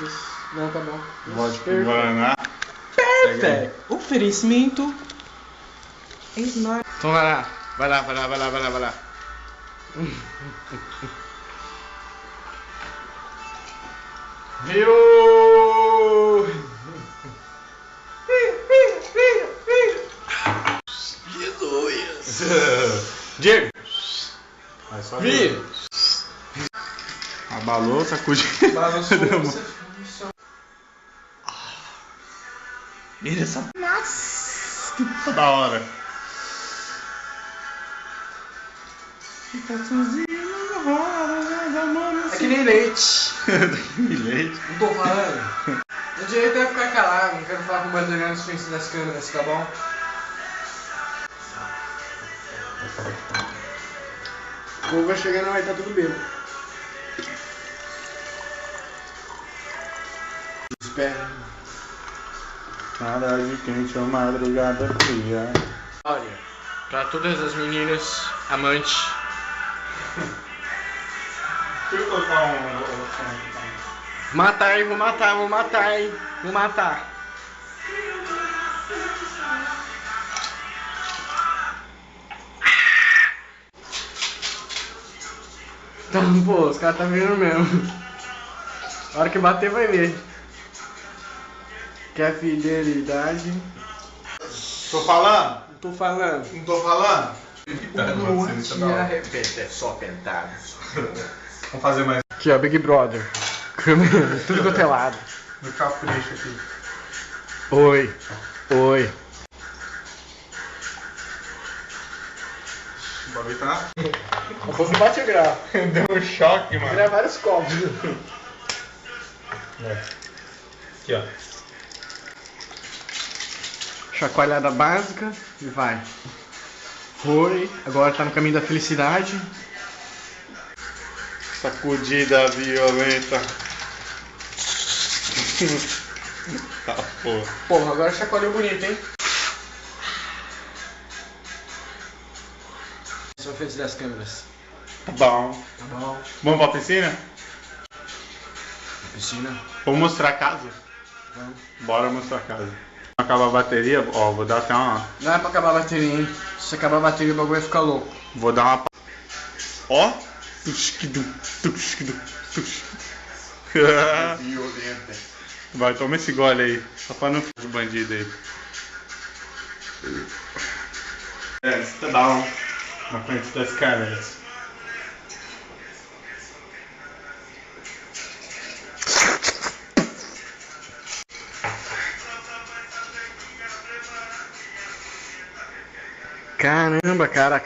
Isso. Não, tá bom. Vodka Perfeito. Guaraná. Perfeito. Oferecimento. Então vai lá. Vai lá. Viu? Jesus. Diego. Vai só Vira. Abalou, sacudiu. Vira essa. Nossa, que da hora. É que nem leite. Leite. Não tô falando. O direito é ficar calado, não quero falar com o brasileiro na frente das câmeras, tá bom? O povo vai chegando, vai estar tudo bem. Espera. Tarde quente ou madrugada fria. Olha, pra todas as meninas amantes. Deixa eu colocar um. Matar, hein? Vou matar, hein? Vou matar. Então, pô, os caras tá vendo mesmo. A hora que bater vai ver. Quer fidelidade? Tô falando? Não tô falando. Não tô falando? Não te arrepende, é só pentado. Vamos fazer mais Aqui ó, Big Brother. Câmera, tudo quanto é lado. no capricho aqui. Oi. O bagulho tá. Um pouco bate o grau. Deu um choque, mano. Virar vários copos. Aqui, ó. Chacoalhada básica e vai. Foi, agora tá no caminho da felicidade. Sacudida violenta. Tá, porra. Porra, agora chacoalhou bonito, hein? Só frente das câmeras. Tá bom. Tá bom. Vamos pra piscina? Piscina. Vamos mostrar a casa? Vamos. Bora mostrar a casa. Acabar a bateria, ó, vou dar até uma. Não é pra acabar a bateria, hein? Se acabar a bateria o bagulho vai ficar louco. Vou dar uma. Ó! Violenta. Vai, toma esse gole aí. Só pra não ficar de bandido aí. É, sit down. Na frente das câmeras. Caramba, cara,